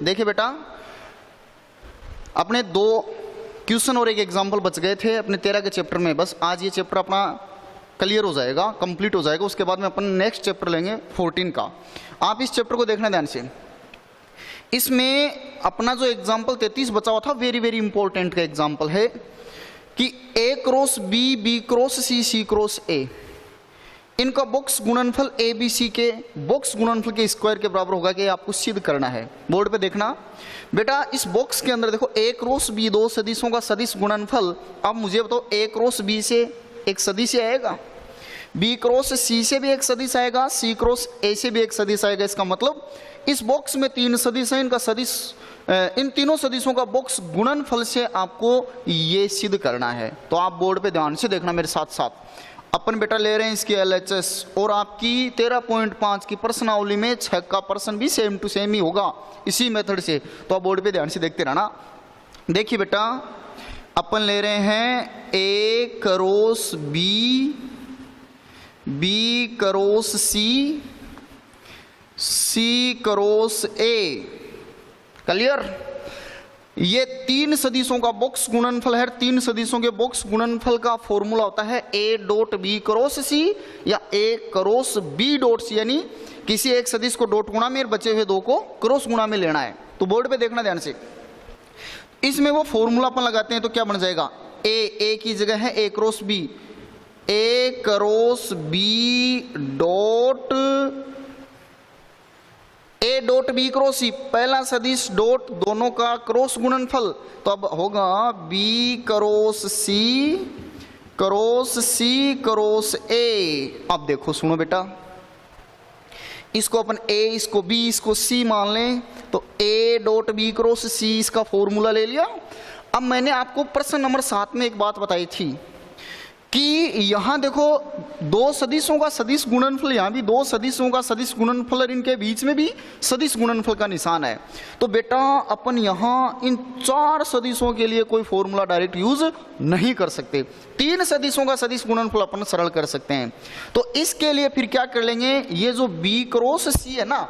देखिए बेटा, अपने 2 क्वेश्चन और एक एग्जाम्पल बच गए थे अपने 13 के चैप्टर में। बस आज ये चैप्टर अपना क्लियर हो जाएगा, कंप्लीट हो जाएगा। उसके बाद में अपन नेक्स्ट चैप्टर लेंगे 14 का। आप इस चैप्टर को देखना ध्यान से। इसमें अपना जो एग्जाम्पल 33 बचा हुआ था, वेरी वेरी इंपॉर्टेंट का एग्जाम्पल है कि A cross B, B cross C, C cross A, इनका बॉक्स गुणनफल ए बी सी के बॉक्स गुणनफल के स्क्वायर के बराबर होगा कि आपको सिद्ध करना है। बोर्ड पे देखना बेटा, इस बॉक्स के अंदर देखो ए क्रॉस बी 2 सदिशों का सदिश गुणनफल। अब मुझे बताओ, ए क्रॉस बी से एक सदिश आएगा, बी क्रॉस सी से भी एक सदिश आएगा, सी क्रॉस ए से भी एक सदिश आएगा। इसका मतलब इस बॉक्स में 3 सदिश हैं, इनका सदिश, इन तीनों सदिशों का बॉक्स गुणनफल से आपको ये सिद्ध करना है। तो आप बोर्ड पे ध्यान से देखना मेरे साथ साथ। अपन बेटा ले रहे हैं इसकी LHS, और आपकी 13.5 की प्रश्नावली में 6 का प्रश्न भी सेम टू सेम ही होगा इसी मेथड से। तो आप बोर्ड पे ध्यान से देखते रहना। देखिए बेटा, अपन ले रहे हैं A cross B, B cross C, C cross A। Clear? ये 3 सदिशों का बॉक्स गुणनफल है। 3 सदिशों के बॉक्स गुणनफल का फॉर्मूला होता है A dot B cross C या A cross B dot C, यानी किसी एक सदिश को डॉट गुणा में और बचे हुए 2 को क्रॉस गुणा में लेना है। तो बोर्ड पे देखना ध्यान से। इसमें वो फॉर्मूला अपन लगाते हैं तो क्या बन जाएगा, A की जगह है A cross B, A cross B dot A dot B cross C, पहला सदिश डॉट दोनों का क्रॉस गुणनफल। तो अब होगा B cross C cross C cross A। अब देखो सुनो बेटा, इसको अपन A, इसको B, इसको C मान लें तो A dot B cross C इसका फॉर्मूला ले लिया। अब मैंने आपको प्रश्न नंबर 7 में एक बात बताई थी कि यहां देखो 2 सदिशों का सदिश गुणनफल, यहां भी 2 सदिशों का सदिश गुणनफल और इनके बीच में भी सदिश गुणनफल का निशान है। तो बेटा अपन यहां इन 4 सदिशों के लिए कोई फॉर्मूला डायरेक्ट यूज नहीं कर सकते। 3 सदिशों का सदिश गुणनफल अपन सरल कर सकते हैं। तो इसके लिए फिर क्या कर लेंगे, ये जो B क्रॉस C है ना,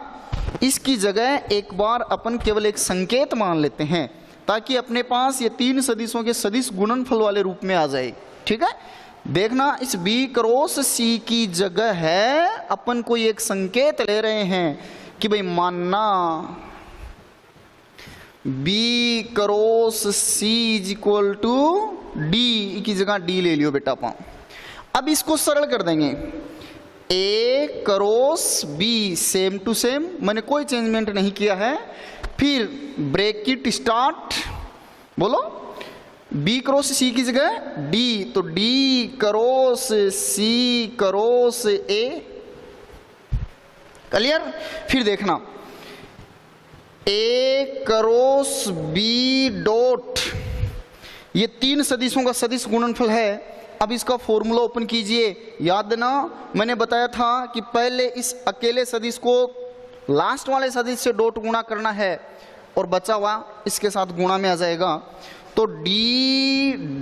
इसकी जगह एक बार अपन केवल एक संकेत मान लेते हैं ताकि अपने पास ये 3 सदिशों के सदिश गुणनफल वाले रूप में आ जाए। ठीक है, देखना, इस B क्रॉस C की जगह है अपन कोई एक संकेत ले रहे हैं कि भाई मानना B cross C is equal to D की जगह D ले लियो बेटा अपन। अब इसको सरल कर देंगे, A cross B same to same, मैंने कोई चेंजमेंट नहीं किया है। फिर ब्रैकेट स्टार्ट, बोलो B क्रॉस C की जगह D, तो D cross C cross A। Clear? फिर देखना A क्रॉस B डॉट, ये 3 सदिशों का सदिश गुणनफल है। अब इसका फॉर्मूला ओपन कीजिए। याद देना, मैंने बताया था कि पहले इस अकेले सदिश को लास्ट वाले सदिश से डॉट गुणा करना है और बचा हुआ इसके साथ गुणा में आ जाएगा। तो D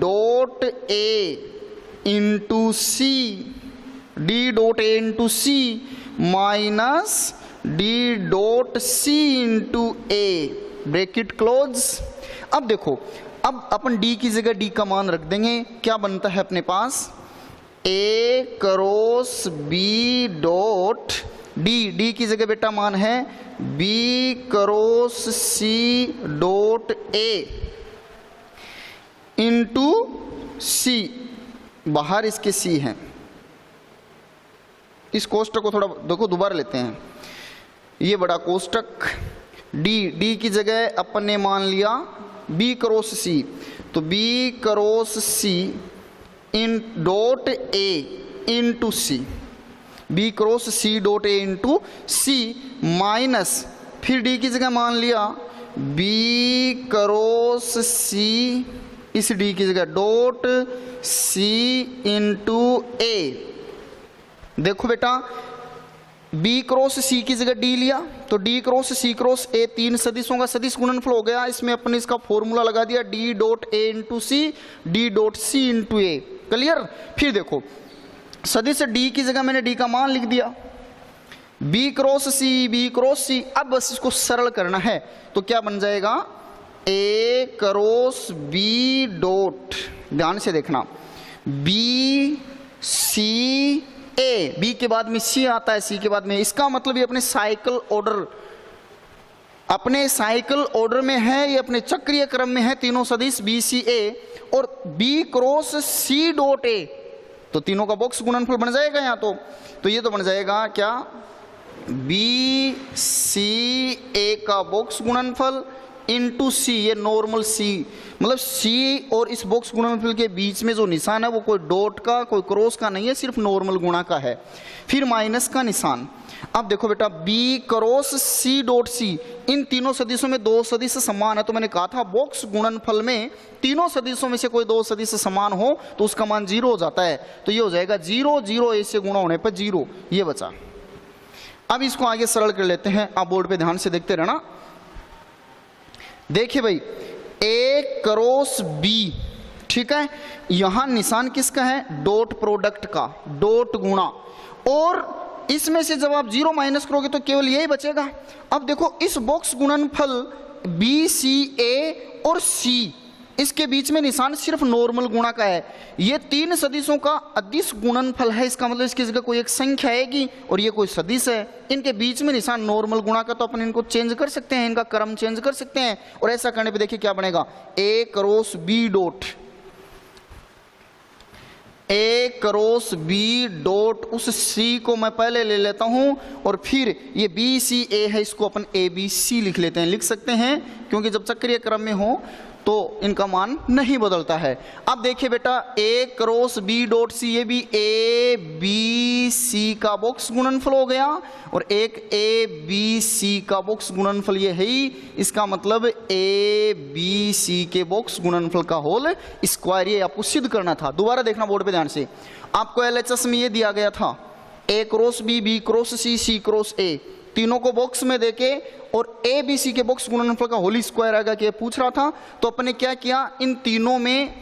dot A into C, D dot A into C minus D dot C into A, bracket close. अब देखो, अब अपन D की जगह D का मान रख देंगे। क्या बनता है अपने पास, A cross B dot D की जगह बेटा मान है B cross C dot A into C, बाहर इसके C हैं। इस कोष्टक को थोड़ा देखो, दोबारा लेते हैं। ये बड़ा कोष्टक D की जगह अपन ने मान लिया B क्रॉस C, तो B cross C in dot A into C, B cross C dot A into C minus, फिर D की जगह मान लिया B क्रॉस C, इस D की जगह डॉट C इंटू A। देखो बेटा, B क्रॉस C की जगह D लिया तो D cross C cross A 3 सदिशों का सदिश गुणनफल हो गया। इसमें अपन इसका फॉर्मूला लगा दिया D dot A into C, D dot C into A। Clear? फिर देखो, सदिश D की जगह मैंने D का मान लिख दिया, बी क्रॉस सी। अब बस इसको सरल करना है तो क्या बन जाएगा, ए क्रॉस बी डॉट, ध्यान से देखना, बी सी ए, बी के बाद में सी आता है, सी के बाद में, इसका मतलब ये अपने साइकिल ऑर्डर में है, ये अपने चक्रीय क्रम में है तीनों सदिश बी सी ए, और B cross C dot A, तो तीनों का बॉक्स गुणनफल बन जाएगा यहाँ तो ये तो बन जाएगा क्या, बी सी ए का बॉक्स गुणनफल इंटू सी, ये नॉर्मल सी, मतलब सी और इस बॉक्स गुणनफल के बीच में जो निशान है वो कोई डॉट का कोई क्रॉस का नहीं है, सिर्फ नॉर्मल गुणा का है, फिर माइनस का निशान। अब देखो बेटा, बी क्रॉस सी डॉट सी, इन तीनों सदिशों में दो सदिश समान है, तो मैंने कहा था बॉक्स गुणनफल में तीनों सदिशों में से कोई दो सदिश समान हो तो उसका मान 0 हो जाता है, तो ये हो जाएगा 0 0 ए से गुणा होने पर 0, ये बचा। अब इसको आगे सरल कर लेते हैं, आप बोर्ड पे ध्यान से देखते रहना। देखिए भाई, ए क्रॉस बी, ठीक है, यहां निशान किसका है, डॉट प्रोडक्ट का, डॉट गुणा, और इसमें से जब आप 0 माइनस करोगे तो केवल यही बचेगा। अब देखो, इस बॉक्स गुणनफल बी सी ए और सी, इसके बीच में निशान सिर्फ नॉर्मल गुणा का है, ये तीन सदिशों का अदिश गुणनफल है, इसका मतलब इसकी जगह कोई एक संख्या आएगी और ये कोई सदिश है, इनके बीच में निशान नॉर्मल गुणा का, तो अपन इनको चेंज कर सकते हैं, इनका क्रम चेंज कर सकते हैं, और ऐसा करने पे देखिए क्या बनेगा, ए क्रॉस बी डॉट, ए क्रॉस बी डॉट, उस सी को मैं पहले ले लेता हूं और फिर ये बी सी ए है, इसको अपन ए बी सी लिख लेते हैं, लिख सकते हैं क्योंकि जब चक्रीय क्रम में हो तो इनका मान नहीं बदलता है। अब देखिए बेटा, ए क्रॉस बी डॉट सी, ये भी ए बी सी का बॉक्स गुणनफल हो गया, और एक ए बी सी का बॉक्स गुणनफल ये है ही, इसका मतलब ए बी सी के बॉक्स गुणनफल का होल स्क्वायर, ये आपको सिद्ध करना था। दोबारा देखना बोर्ड पे ध्यान से, आपको एलएचएस में ये दिया गया था, a cross b cross C cross a, तीनों को बॉक्स में देके और ए बी सी के बॉक्स गुणनफल का होल स्क्वायर आएगा कि पूछ रहा था, तो अपने क्या किया, इन तीनों में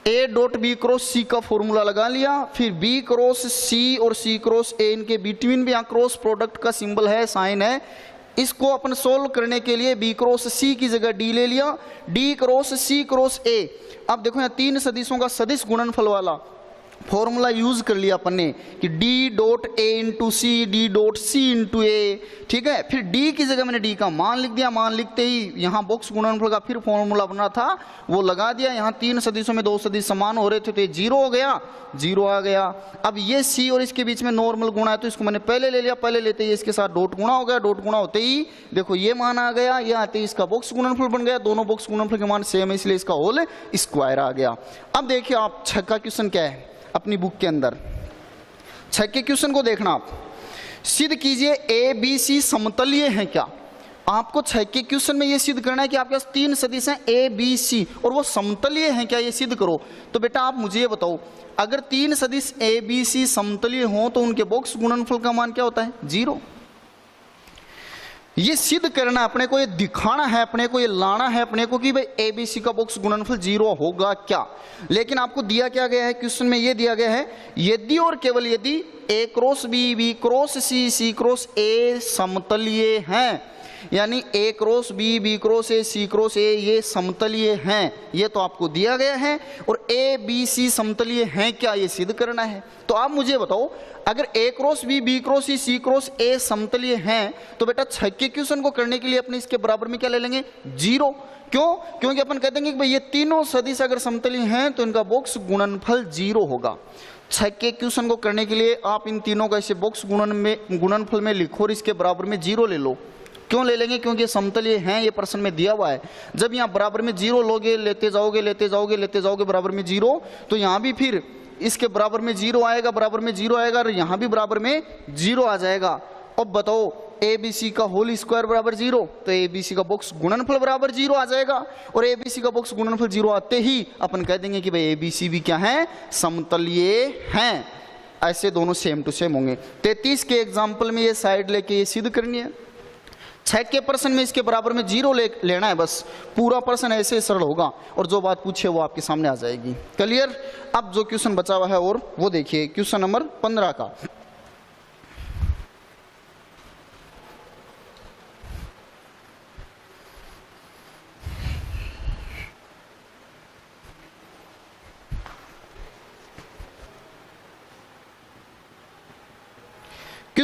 ए डॉट बी क्रॉस सी का फॉर्मूला लगा लिया, फिर बी क्रॉस सी और सी क्रॉस ए, इनके बिटवीन भी यहाँ क्रॉस प्रोडक्ट का सिंबल है, साइन है, इसको अपन सोल्व करने के लिए बी क्रॉस सी की जगह डी ले लिया, D cross C cross A. अब देखो यहाँ तीन सदिशों का सदिश गुणनफल वाला फॉर्मूला यूज कर लिया अपन ने कि d dot a into c, d dot c into a, ठीक है, फिर डी की जगह मैंने डी का मान लिख दिया, मान लिखते ही यहाँ बॉक्स गुणनफल का फिर फॉर्मूला बना था वो लगा दिया, यहाँ तीन सदिशों में दो सदिश समान हो रहे थे तो ये 0 हो गया, 0 आ गया। अब ये सी और इसके बीच में नॉर्मल गुणा है तो इसको मैंने पहले ले लिया, पहले लेते ही इसके साथ डॉट गुणा हो गया, डॉट गुणा होते ही देखो ये मान आ गया, ये आते ही इसका बॉक्स गुणनफल बन गया, दोनों बॉक्स गुणनफल के मान सेम है इसलिए इसका होल स्क्वायर आ गया। अब देखिए आप 6 का क्वेश्चन क्या है अपनी बुक के अंदर, 6 के क्वेश्चन को देखना आप, सिद्ध कीजिए ए बी सी समतलीय है क्या। आपको 6 के क्वेश्चन में ये सिद्ध करना है कि आपके पास तीन सदिश हैं ए बी सी और वो समतलीय हैं क्या, ये सिद्ध करो। तो बेटा आप मुझे ये बताओ, अगर तीन सदिश ए बी सी समतलीय हो तो उनके बॉक्स गुणनफल का मान क्या होता है, 0। ये सिद्ध करना अपने को, ये दिखाना है अपने को, ये लाना है अपने को कि भाई ए बी सी का बॉक्स गुणनफल 0 होगा क्या। लेकिन आपको दिया क्या गया है क्वेश्चन में, ये दिया गया है यदि और केवल यदि a cross b cross C cross a समतलीय हैं, यानी a cross b cross a c cross a ये समतलीय हैं, ये तो आपको दिया गया है, और ए बी सी समतलीय हैं क्या, ये सिद्ध करना है। तो आप मुझे बताओ, अगर a cross b cross C cross a समतलीय हैं तो बेटा 6 के क्वेश्चन को करने के लिए अपने इसके बराबर में क्या ले लेंगे, 0। क्यों, क्योंकि अपन कहते हैं कि भाई ये तीनों सदिश अगर समतलीय हैं तो इनका बॉक्स गुणनफल 0 होगा। 6 के क्वेश्चन को करने के लिए आप इन तीनों का इसे बॉक्स गुणनफल में लिखो और इसके बराबर में 0 ले लो। क्यों ले लेंगे, क्योंकि ये समतलीय हैं, ये प्रश्न में दिया हुआ है। जब यहाँ बराबर में 0 लोगे, लेते जाओगे बराबर में 0, तो यहाँ भी फिर इसके बराबर में 0 आएगा, बराबर में 0 आएगा, और यहाँ भी बराबर में 0 आ जाएगा। अब बताओ ए बी सी का होल स्क्वायर बराबर 0, तो ए बी सी का बॉक्स गुणनफल बराबर 0 आ जाएगा, और ए बी सी का बॉक्स गुणनफल 0 आते ही अपन कह देंगे कि भाई ए बी सी भी क्या है, समतलीय हैं। ऐसे दोनों सेम टू सेम होंगे। 33 के एग्जाम्पल में ये साइड लेके ये सिद्ध करनी है। 6 के प्रश्न में इसके बराबर में 0 लेना है, बस पूरा प्रश्न ऐसे सरल होगा और जो बात पूछे वो आपके सामने आ जाएगी। क्लियर। अब जो क्वेश्चन बचा हुआ है और वो देखिए क्वेश्चन नंबर 15 का।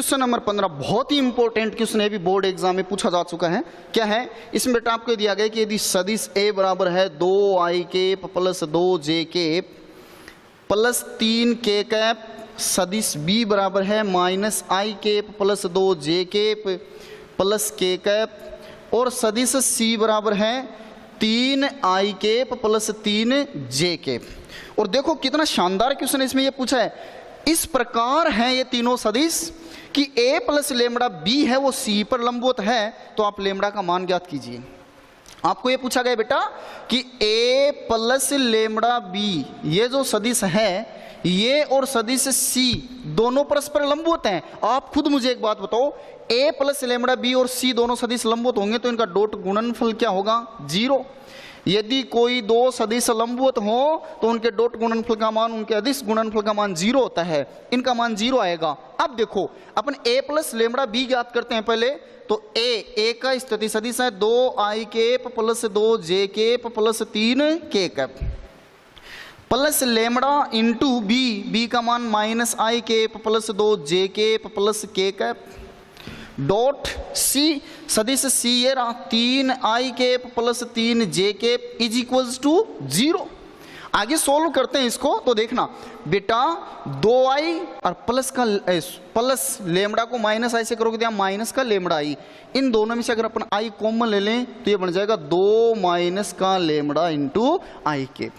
क्वेश्चन नंबर 15 बहुत ही इंपॉर्टेंट क्वेश्चन है, भी बोर्ड एग्जाम में पूछा जा चुका है। क्या है इसमें बेटा, आपको दिया गया कि यदि सदिश a बराबर है 2i cap plus 2j cap plus 3k cap, सदिश b बराबर है -i cap plus 2j cap plus k cap, और सदिश c बराबर है 3i cap plus 3j cap. और देखो कितना शानदार क्वेश्चन इसमें ये पूछा है। इस प्रकार है ये तीनों सदिश कि a प्लस लेमड़ा b है वो c पर लंबवत है, तो आप लेमड़ा का मान ज्ञात कीजिए। आपको ये पूछा गया बेटा कि a प्लस लेमड़ा b ये जो सदिश है ये और सदिश c दोनों परस्पर लंबवत हैं। आप खुद मुझे एक बात बताओ, a प्लस लेमड़ा b और c दोनों सदिश लंबवत होंगे तो इनका डॉट गुणनफल क्या होगा? 0। यदि कोई दो सदिश लंबवत हो तो उनके डॉट गुणनफल का मान, उनके अदिश गुणनफल का मान 0 होता है, इनका मान 0 आएगा। अब देखो अपन a प्लस लेमड़ा b ज्ञात करते हैं पहले। तो a का स्थिति सदिश है 2i cap plus 2j cap plus 3k cap plus lambda into b का मान -i cap plus 2j cap plus k cap dot c सदिश c ये रहा 3i cap plus 3j cap is equals to 0। आगे solve करते हैं इसको। तो देखना बेटा 2i और प्लस लेमड़ा को -i से करोगे तो यहाँ माइनस का लेमड़ा i, इन दोनों में से अगर अपन i कॉमन ले लें तो ये बन जाएगा 2 माइनस का लेमड़ा इंटू i के।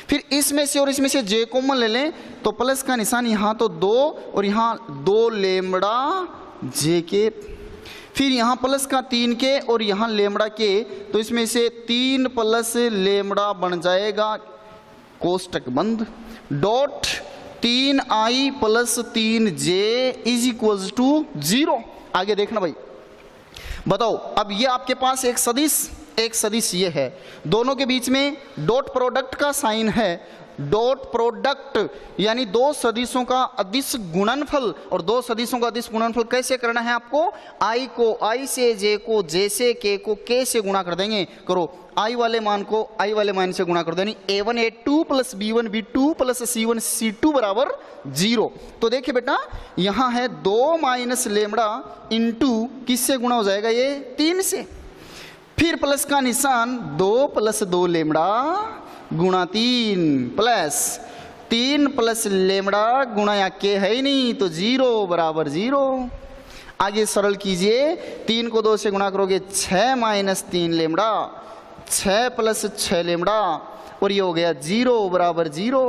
फिर इसमें से और इसमें से j कॉमन ले लें तो प्लस का निशान यहाँ तो 2 और यहाँ 2 लेमड़ा j के, फिर यहाँ प्लस का 3k और यहाँ लेमड़ा के, तो इसमें से 3 प्लस लेमड़ा बन जाएगा कोष्टक बंद dot 3i plus 3j is equals to 0। आगे देखना भाई, बताओ अब ये आपके पास एक सदिश ये है, दोनों के बीच में डॉट प्रोडक्ट का साइन है। डॉट प्रोडक्ट यानी दो सदिशों का अदिश गुणनफल, और दो सदिशों का अदिश गुणनफल कैसे करना है आपको? i को i से, j को j से, k को k से गुणा कर देंगे। करो i वाले मान को i वाले मान से गुणा कर देनी, a1 a2 plus b1 b2 plus c1 c2 बराबर 0। तो देखिए बेटा यहाँ है 2 माइनस लेमड़ा इंटू किससे गुणा हो जाएगा? ये 3 से, फिर प्लस का निशान 2 प्लस 2 लेमड़ा गुणा 3 प्लस 3 प्लस लेमड़ा गुणा या के है ही नहीं तो 0 बराबर 0। आगे सरल कीजिए, 3 को 2 से गुणा करोगे 6 माइनस 3 लेमड़ा, 6 प्लस 6 लेमड़ा, और ये हो गया 0 बराबर 0।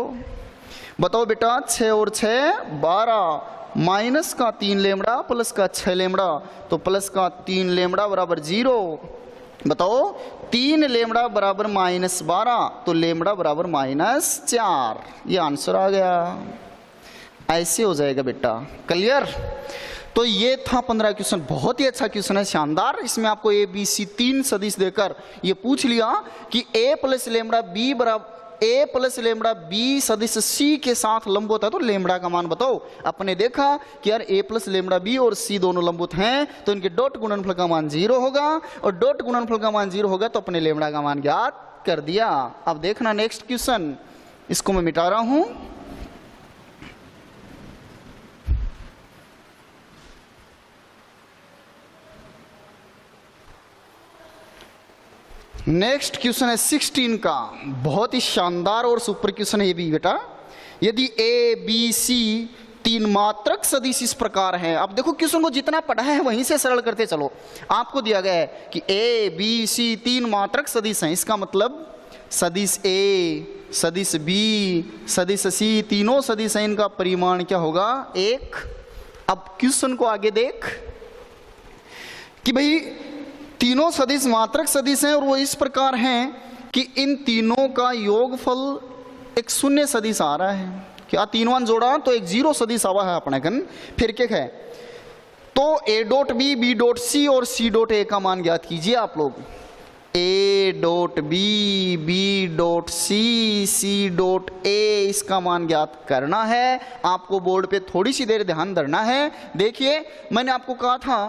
बताओ बेटा 6 और 6 12, माइनस का 3 लेमड़ा प्लस का 6 लेमड़ा, तो प्लस का 3 लेमड़ा बराबर 0। बताओ 3 लेमड़ा बराबर -12, तो लेमड़ा बराबर -4। ये आंसर आ गया, ऐसे हो जाएगा बेटा। क्लियर? तो ये था 15 क्वेश्चन, बहुत ही अच्छा क्वेश्चन है, शानदार। इसमें आपको a b c 3 सदिश देकर ये पूछ लिया कि a प्लस लेमड़ा b बराबर a प्लस लेमड़ा b सदिश c के साथ लंबवत है तो लेमड़ा का मान बताओ। अपने देखा कि यार a प्लस लेमड़ा b और c दोनों लंबवत हैं तो इनके डॉट गुणनफल का मान 0 होगा, और डॉट गुणनफल का मान 0 होगा तो अपने लेमड़ा का मान ज्ञात कर दिया। अब देखना नेक्स्ट क्वेश्चन, इसको मैं मिटा रहा हूं। नेक्स्ट क्वेश्चन है 16 का, बहुत ही शानदार और सुपर क्वेश्चन है ये भी बेटा। यदि a b c 3 मात्रक सदिश इस प्रकार है। अब देखो क्वेश्चन को जितना पढ़ा है वहीं से सरल करते चलो। आपको दिया गया है कि a b c 3 मात्रक सदिश हैं, इसका मतलब सदिश a सदिश b सदिश c तीनों सदिश हैं, इनका परिमाण क्या होगा? 1। अब क्वेश्चन को आगे देख कि भाई तीनों सदिश मात्रक सदिश हैं और वो इस प्रकार हैं कि इन तीनों का योगफल एक शून्य सदिश आ रहा है। क्या तीनों जोड़ा तो एक 0 सदिश आवा है अपने कन। फिर क्या है तो a dot b b dot c और c डॉट a का मान ज्ञात कीजिए आप लोग। a dot b b dot c c dot a इसका मान ज्ञात करना है। आपको बोर्ड पे थोड़ी सी देर ध्यान धरना है। देखिए मैंने आपको कहा था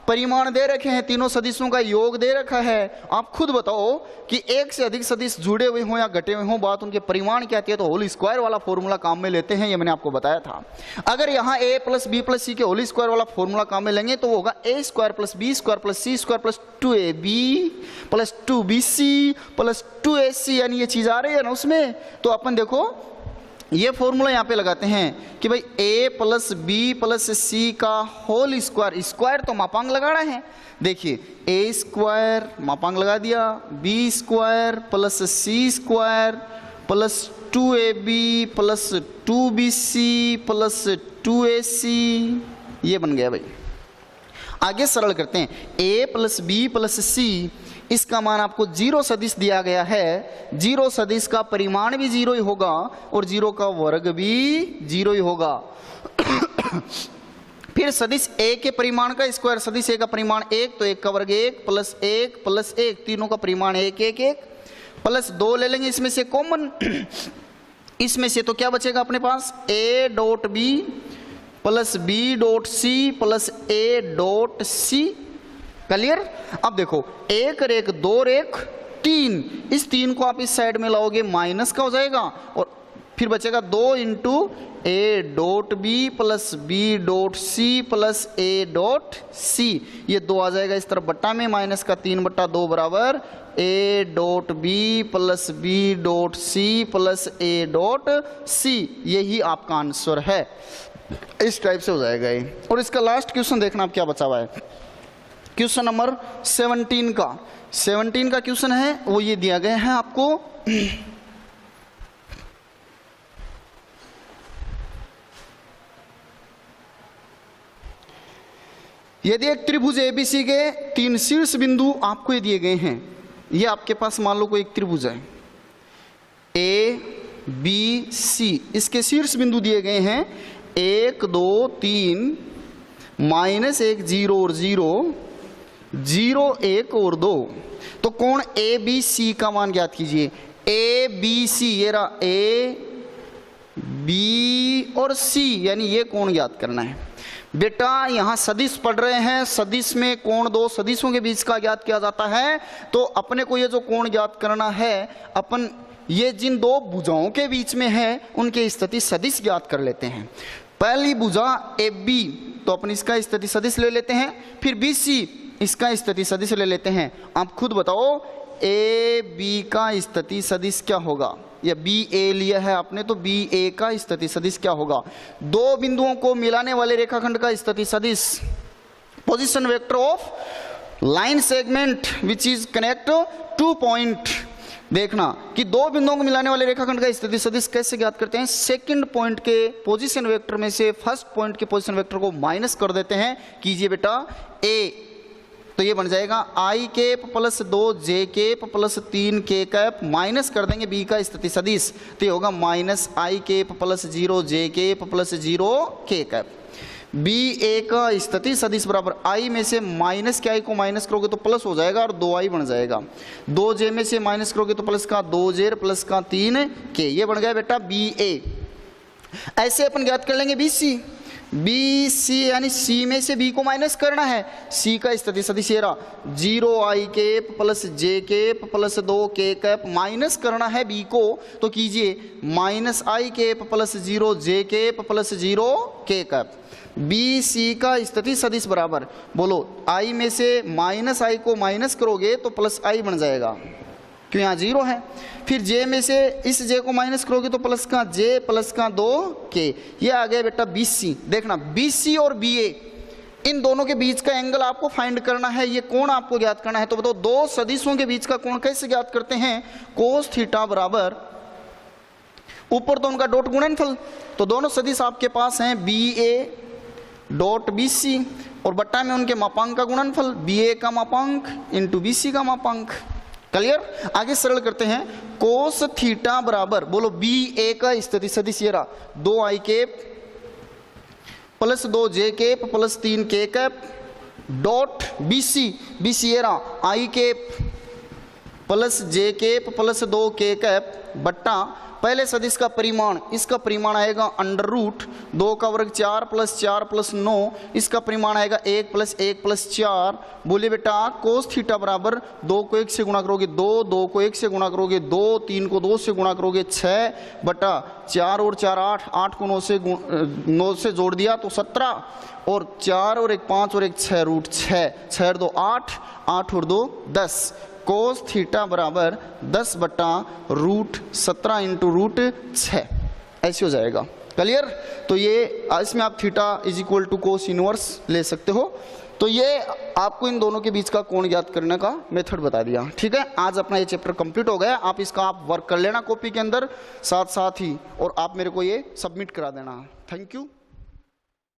परिमाण दे रखे हैं, तीनों सदिशों का योग दे रखा है। आप खुद बताओ कि एक से अधिक सदिश जुड़े हुए हों या घटे हुए हों, बात उनके परिमाण क्या आती है, तो होल स्क्वायर वाला फॉर्मूला काम में लेते हैं, ये मैंने आपको बताया था। अगर यहाँ a प्लस बी प्लस सी के होल स्क्वायर वाला फॉर्मूला काम में लेंगे तो वो होगा a square plus B square plus C square plus 2ab plus 2bc plus 2ac, यानी ये चीज आ रही है ना उसमें। तो अपन देखो ये फॉर्मूला यहाँ पे लगाते हैं कि भाई a प्लस बी प्लस सी का होल स्क्वायर, स्क्वायर तो मापांक लगाना है। देखिए a स्क्वायर मापांक लगा दिया, b स्क्वायर प्लस सी square plus 2ab plus 2bc plus 2ac, ये बन गया भाई। आगे सरल करते हैं, a प्लस बी प्लस सी, इसका मान आपको जीरो सदिश दिया गया है। जीरो सदिश का परिमाण भी जीरो ही होगा और जीरो का वर्ग भी जीरो ही होगा। फिर सदिश a के परिमाण का स्क्वायर, सदिश a का परिमाण 1 तो 1 का वर्ग 1 प्लस 1 तीनों का परिमाण 1 1 1 प्लस 2 ले लेंगे इसमें से कॉमन, इसमें से तो क्या बचेगा अपने पास a dot B plus B dot C plus a dot सी। क्लियर। अब देखो 1 रेख 2 रेख 3, इस 3 को आप इस साइड में लाओगे माइनस का हो जाएगा और फिर बचेगा 2 into A dot B plus B dot C plus A dot C, ये 2 आ जाएगा इस तरफ बट्टा में, माइनस का 3/2 बराबर A dot B plus B dot C plus A dot C, यही आपका आंसर है। इस टाइप से हो जाएगा ये। और इसका लास्ट क्वेश्चन देखना आप क्या बचा हुआ है, क्वेश्चन नंबर 17 का क्वेश्चन है, वो ये दिया गया है आपको। यदि एक त्रिभुज एबीसी के 3 शीर्ष बिंदु आपको ये दिए गए हैं, ये आपके पास मान लो कोई एक त्रिभुज है ए बी सी, इसके शीर्ष बिंदु दिए गए हैं 1 2 3 -1 0 और 0 0 1 और 2, तो कोण ए बी सी का मान ज्ञात कीजिए। ए बी सी, ये रहा ए बी और सी, यानी ये कोण ज्ञात करना है। बेटा यहाँ सदिश पढ़ रहे हैं, सदिश में कोण दो सदिशों के बीच का ज्ञात किया जाता है, तो अपने को ये जो कोण ज्ञात करना है, अपन ये जिन दो भुजाओं के बीच में है उनके स्थिति सदिश ज्ञात कर लेते हैं। पहली भुजा ए बी, तो अपन इसका स्थिति सदिश ले लेते हैं, फिर बी सी इसका स्थिति सदिश ले लेते हैं। आप खुद बताओ ए बी का स्थिति सदिश क्या होगा, या बी ए लिया है आपने तो बी ए का स्थिति सदिश क्या होगा। दो बिंदुओं को मिलाने वाले रेखाखंड का स्थिति सदिश, position vector of line segment which is connect 2 point. देखना कि दो बिंदुओं को मिलाने वाले रेखाखंड का स्थिति सदिश कैसे ज्ञात करते हैं। सेकंड पॉइंट के पोजीशन वेक्टर में से फर्स्ट पॉइंट के पोजीशन वेक्टर को माइनस कर देते हैं। कीजिए बेटा ए, तो ये बन जाएगा i cap plus 2 j cap plus 3 k cap, minus कर देंगे बी का स्थिति सदिश, तो ये होगा minus i cap plus 0 j cap plus 0 k cap. B ए का स्थिति सदिश बराबर आई में से माइनस के आई को माइनस करोगे तो प्लस हो जाएगा और 2i बन जाएगा। 2 जे में से माइनस करोगे तो प्लस का 2 जे प्लस का 3 के, ये बन गया बेटा बी ए। ऐसे अपन ज्ञात कर लेंगे बी सी। बी सी यानी सी में से बी को माइनस करना है। सी का स्थिति सदिश ये रहा 0i केप प्लस जे केप प्लस 2 के कैप, माइनस करना है बी को, तो कीजिए minus i cap plus 0 j cap plus 0 k cap. B C का स्थिति सदिश बराबर, बोलो आई में से माइनस आई को माइनस करोगे तो प्लस आई बन जाएगा, क्यों यहाँ 0 है। फिर जे में से इस जे को माइनस करोगे तो प्लस का जे प्लस का 2 के, ये आ गया बेटा बी सी। देखना बी सी और बी ए, इन दोनों के बीच का एंगल आपको फाइंड करना है, ये कोण आपको ज्ञात करना है। तो बताओ दो सदिशों के बीच का कोण कैसे ज्ञात करते हैं। कोस थीटा बराबर, ऊपर तो उनका डॉट गुणनफल, तो दोनों सदिश आपके पास हैं B A dot B C, और बट्टा में उनके मापांक का गुणनफल बी ए का मापांक इंटू बी सी का मापांक। क्लियर। आगे सरल करते हैं। कोस थीटा बराबर, बोलो बी ए का स्थिति सदिश ये रहा 2i cap plus 2 j cap plus 3 k cap dot B c, b c ये रहा i cap plus J cap plus 2 के कैप बट्टा पहले सदिश का परिमाण, इसका परिमाण आएगा अंडर रूट 2 का वर्ग 4 प्लस 9, इसका परिमाण आएगा 1 प्लस 4। बोलिए बेटा कोस थीटा बराबर 2 को 1 से गुणा करोगे 2, 2 को 1 से गुणा करोगे 2, 3 को 2 से गुणा करोगे 6 बटा 4 और 4 8, 8 को 9 से जोड़ दिया तो 17, और 4 और 1 5 और 1 6 रूट 6, 6 और 2 8, 8 और 2 10। कोस थीटा बराबर 10 बटा रूट 17 इंटू रूट 6, ऐसे हो जाएगा। क्लियर? तो ये इसमें आप theta is equal to cos inverse ले सकते हो। तो ये आपको इन दोनों के बीच का कोण ज्ञात करने का मेथड बता दिया। ठीक है, आज अपना ये चैप्टर कंप्लीट हो गया। आप इसका आप वर्क कर लेना कॉपी के अंदर साथ साथ ही, और आप मेरे को ये सबमिट करा देना। Thank you.